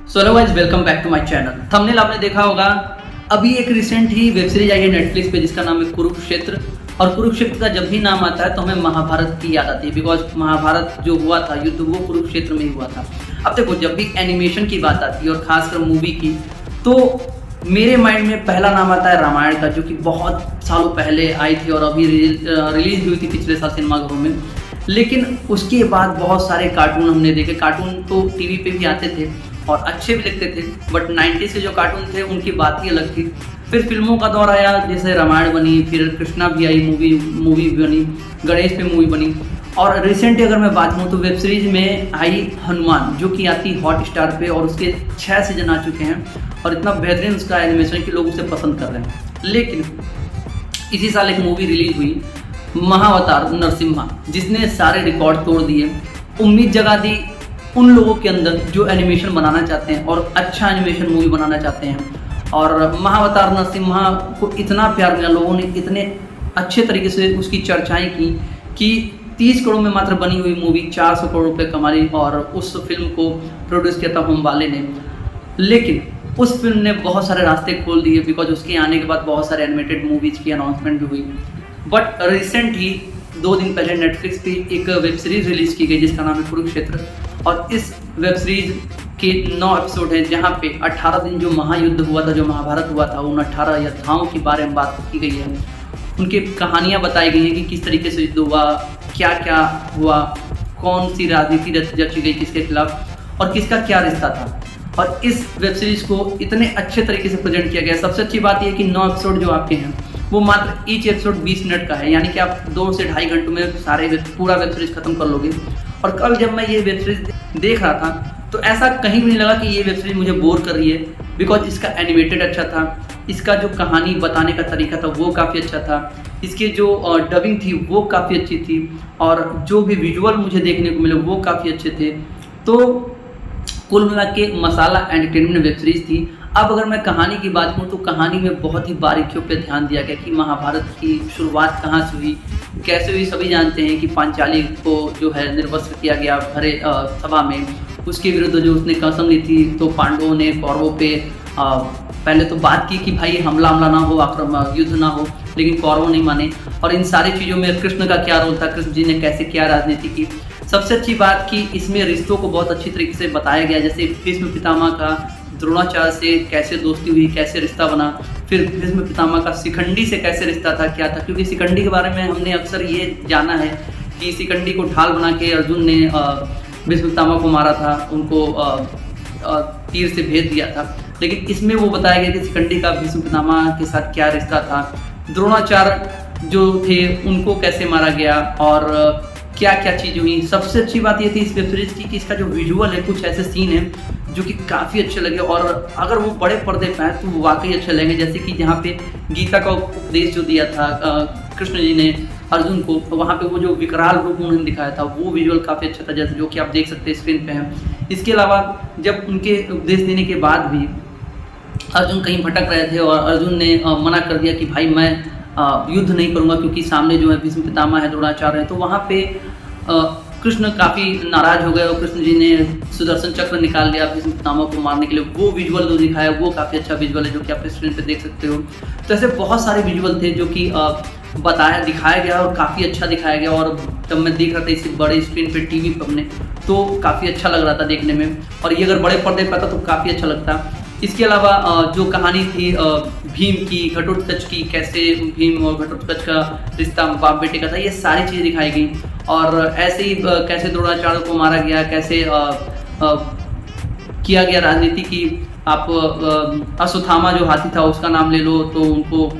So hello guys, welcome back to my channel. Thumbnail आपने देखा होगा, अभी एक रिसेंट ही वेब सीरीज आई है नेटफ्लिक्स पे जिसका नाम है कुरुक्षेत्र। और कुरुक्षेत्र का जब भी नाम आता है तो हमें महाभारत की याद आती है, बिकॉज महाभारत जो हुआ था युद्ध वो कुरुक्षेत्र में ही हुआ था। अब देखो, जब भी एनिमेशन की बात आती है और खासकर मूवी की, तो मेरे माइंड में पहला नाम आता है रामायण का, जो कि बहुत सालों पहले आई थी और अभी रिलीज हुई थी पिछले साल सिनेमाघरों में। लेकिन उसके बाद बहुत सारे कार्टून हमने देखे। कार्टून तो टीवी पे भी आते थे और अच्छे भी लगते थे, बट 90s के जो कार्टून थे उनकी बात ही अलग थी। फिर फिल्मों का दौर आया, जैसे रामायण बनी, फिर कृष्णा भी आई, मूवी बनी, गणेश पे मूवी बनी। और रिसेंटली अगर मैं बात करूँ तो वेब सीरीज में आई हनुमान, जो कि आती हॉटस्टार पे, और उसके 6 सीजन आ चुके हैं और इतना बेहतरीन उसका एनिमेशन कि लोग उसे पसंद कर रहे हैं। लेकिन इसी साल एक मूवी रिलीज हुई, महाअवतार नरसिम्हा, जिसने सारे रिकॉर्ड तोड़ दिए, उम्मीद जगा दी उन लोगों के अंदर जो एनिमेशन बनाना चाहते हैं और अच्छा एनिमेशन मूवी बनाना चाहते हैं। और महाअवतार नरसिम्हा को इतना प्यार मिला, लोगों ने इतने अच्छे तरीके से उसकी चर्चाएं की कि 30 करोड़ में मात्र बनी हुई मूवी 400 करोड़ रुपये कमा ली। और उस फिल्म को प्रोड्यूस किया था होमबाले ने। लेकिन उस फिल्म ने बहुत सारे रास्ते खोल दिए, बिकॉज उसके आने के बाद बहुत सारे एनिमेटेड मूवीज़ की अनाउंसमेंट भी हुई। बट रिसेंटली 2 दिन पहले नेटफ्लिक्स पे एक वेब सीरीज रिलीज की गई जिसका नाम है कुरुक्षेत्र। और इस वेब सीरीज के 9 एपिसोड हैं, जहाँ पे 18 दिन जो महायुद्ध हुआ था, जो महाभारत हुआ था, उन 18 योद्धाओं के बारे में बात की गई है। उनकी कहानियाँ बताई गई हैं कि किस तरीके से युद्ध हुआ, क्या क्या हुआ, कौन सी राजनीति रची गई किसके खिलाफ, और किसका क्या रिश्ता था। और इस वेब सीरीज को इतने अच्छे तरीके से प्रेजेंट किया गया। सबसे अच्छी बात यह है कि 9 एपिसोड जो आपके हैं वो मात्र ईच एपिसोड 20 मिनट का है, यानी कि आप 2 से ढाई घंटों में पूरा वेब सीरीज खत्म कर लोगे। और कल जब मैं ये वेब सीरीज देख रहा था तो ऐसा कहीं भी नहीं लगा कि ये वेब सीरीज मुझे बोर कर रही है, बिकॉज इसका एनिमेटेड अच्छा था, इसका जो कहानी बताने का तरीका था वो काफ़ी अच्छा था, इसके जो डबिंग थी वो काफ़ी अच्छी थी, और जो भी विजुअल मुझे देखने को मिले वो काफ़ी अच्छे थे। तो कुल मिला के मसाला एंटरटेनमेंट वेब सीरीज थी। अब अगर मैं कहानी की बात करूँ तो कहानी में बहुत ही बारीकियों पे ध्यान दिया गया कि महाभारत की शुरुआत कहाँ से हुई, कैसे हुई। सभी जानते हैं कि पांचाली को जो है निर्वस्त्र किया गया भरे सभा में, उसके विरुद्ध जो उसने कसम ली थी, तो पांडवों ने कौरवों पे पहले तो बात की कि भाई हमला ना हो, आक्रमण युद्ध ना हो, लेकिन कौरवों नहीं माने। और इन सारी चीज़ों में कृष्ण का क्या रोल था, कृष्ण जी ने कैसे क्या राजनीति की। सबसे अच्छी बात कि इसमें रिश्तों को बहुत अच्छी तरीके से बताया गया, जैसे भीष्म पितामह का द्रोणाचार्य से कैसे दोस्ती हुई, कैसे रिश्ता बना, फिर भीष्म पितामह का शिखंडी से कैसे रिश्ता था, क्या था। क्योंकि शिखंडी के बारे में हमने अक्सर ये जाना है कि शिखंडी को ढाल बना के अर्जुन ने भीष्म पितामह को मारा था, उनको तीर से भेज दिया था। लेकिन इसमें वो बताया गया कि शिखंडी का भीष्म पितामह के साथ क्या रिश्ता था, द्रोणाचार्य जो थे उनको कैसे मारा गया, और क्या क्या चीज़ हुई। सबसे अच्छी बात ये थी इस वेब सीरीज की कि इसका जो विजुअल है, कुछ ऐसे सीन हैं जो कि काफ़ी अच्छे लगे, और अगर वो बड़े पर्दे पे हैं तो वो वाकई अच्छे लगेंगे। जैसे कि जहाँ पे गीता का उपदेश जो दिया था कृष्ण जी ने अर्जुन को, तो वहाँ पे वो जो विकराल रूप उन्होंने दिखाया था वो विजुअल काफ़ी अच्छा था, जैसे जो कि आप देख सकते हैं स्क्रीन पे हैं। इसके अलावा जब उनके उपदेश देने के बाद भी अर्जुन कहीं भटक रहे थे और अर्जुन ने मना कर दिया कि भाई मैं युद्ध नहीं करूँगा, क्योंकि सामने जो है भीष्म पितामह है, द्रोणाचार्य है। तो वहाँ पे कृष्ण काफ़ी नाराज हो गए और कृष्ण जी ने सुदर्शन चक्र निकाल लिया भीष्म पितामह को मारने के लिए। वो विजुअल जो दिखाया वो काफ़ी अच्छा विजुअल है, जो कि आप स्क्रीन पे देख सकते हो। तो ऐसे बहुत सारे विजुअल थे जो कि दिखाया गया और काफ़ी अच्छा दिखाया गया। और जब मैं देख रहा था इसे बड़े स्क्रीन पे टीवी पर अपने, तो काफ़ी अच्छा लग रहा था देखने में, और ये अगर बड़े पर्दे पर था तो काफ़ी अच्छा लगता। इसके अलावा जो कहानी थी भीम की, घटोत्कच की, कैसे भीम और घटोत्कच का रिश्ता बाप बेटे का था, ये सारी चीज़ें दिखाई गई। और ऐसे ही कैसे द्रोणाचार्य को मारा गया, कैसे किया गया राजनीति की। आप अश्वत्थामा जो हाथी था उसका नाम ले लो, तो उनको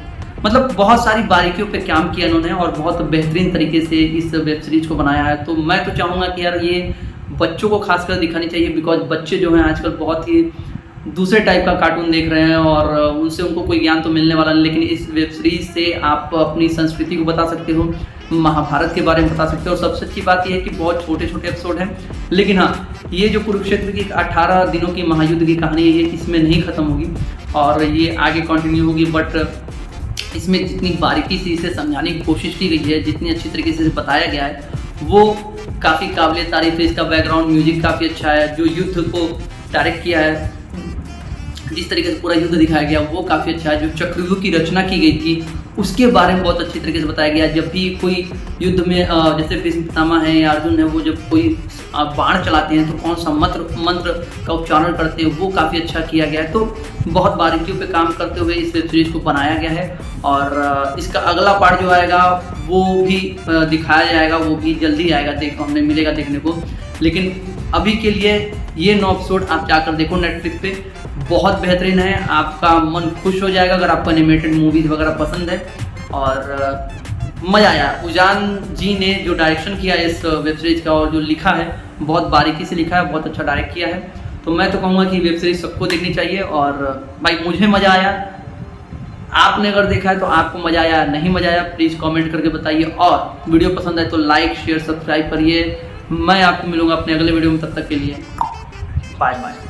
मतलब बहुत सारी बारीकियों पे काम किया इन्होंने और बहुत बेहतरीन तरीके से इस वेब सीरीज को बनाया है। तो मैं तो चाहूँगा कि यार ये बच्चों को खासकर दिखानी चाहिए, बिकॉज बच्चे जो हैं आजकल बहुत ही दूसरे टाइप का कार्टून देख रहे हैं और उनसे उनको कोई ज्ञान तो मिलने वाला नहीं। लेकिन इस वेब सीरीज से आप अपनी संस्कृति को बता सकते हो, महाभारत के बारे में बता सकते हो। और सबसे अच्छी बात यह है कि बहुत छोटे छोटे एपिसोड हैं, लेकिन हाँ, ये जो कुरुक्षेत्र की 18 दिनों की महायुद्ध की कहानी है, ये इसमें नहीं ख़त्म होगी और ये आगे कंटिन्यू होगी। बट इसमें जितनी बारीकी से इसे समझाने की कोशिश की गई है, जितनी अच्छी तरीके से बताया गया है, वो काफ़ी काबिल तारीफ है। इसका बैकग्राउंड म्यूजिक काफ़ी अच्छा है। जो युद्ध को डायरेक्ट किया है जिस तरीके से पूरा युद्ध दिखाया गया वो काफ़ी अच्छा है। जो चक्रव्यूह की रचना की गई थी उसके बारे में बहुत अच्छी तरीके से बताया गया। जब भी कोई युद्ध में जैसे भीष्म पितामह है या अर्जुन है, वो जब कोई बाण चलाते हैं तो कौन सा मंत्र का उच्चारण करते हैं, वो काफ़ी अच्छा किया गया है। तो बहुत बारीकियों पे काम करते हुए इस वेब सीरीज़ को बनाया गया है और इसका अगला पार्ट जो आएगा वो भी दिखाया जाएगा, वो भी जल्दी आएगा, हमें मिलेगा देखने को। लेकिन अभी के लिए ये 9 एपिसोड आप जाकर देखो नेटफ्लिक्स पे, बहुत बेहतरीन है, आपका मन खुश हो जाएगा अगर आपको एनिमेटेड मूवीज़ वगैरह पसंद है। और मज़ा आया। उजान जी ने जो डायरेक्शन किया है इस वेब सीरीज़ का और जो लिखा है बहुत बारीकी से लिखा है, बहुत अच्छा डायरेक्ट किया है। तो मैं तो कहूँगा कि वेब सीरीज़ सबको देखनी चाहिए और भाई मुझे मज़ा आया। आपने अगर देखा है तो आपको मज़ा आया नहीं मज़ा आया प्लीज़ कमेंट करके बताइए, और वीडियो पसंद आए तो लाइक शेयर सब्सक्राइब करिए। मैं आपको मिलूँगा अपने अगले वीडियो में, तब तक के लिए बाय बाय।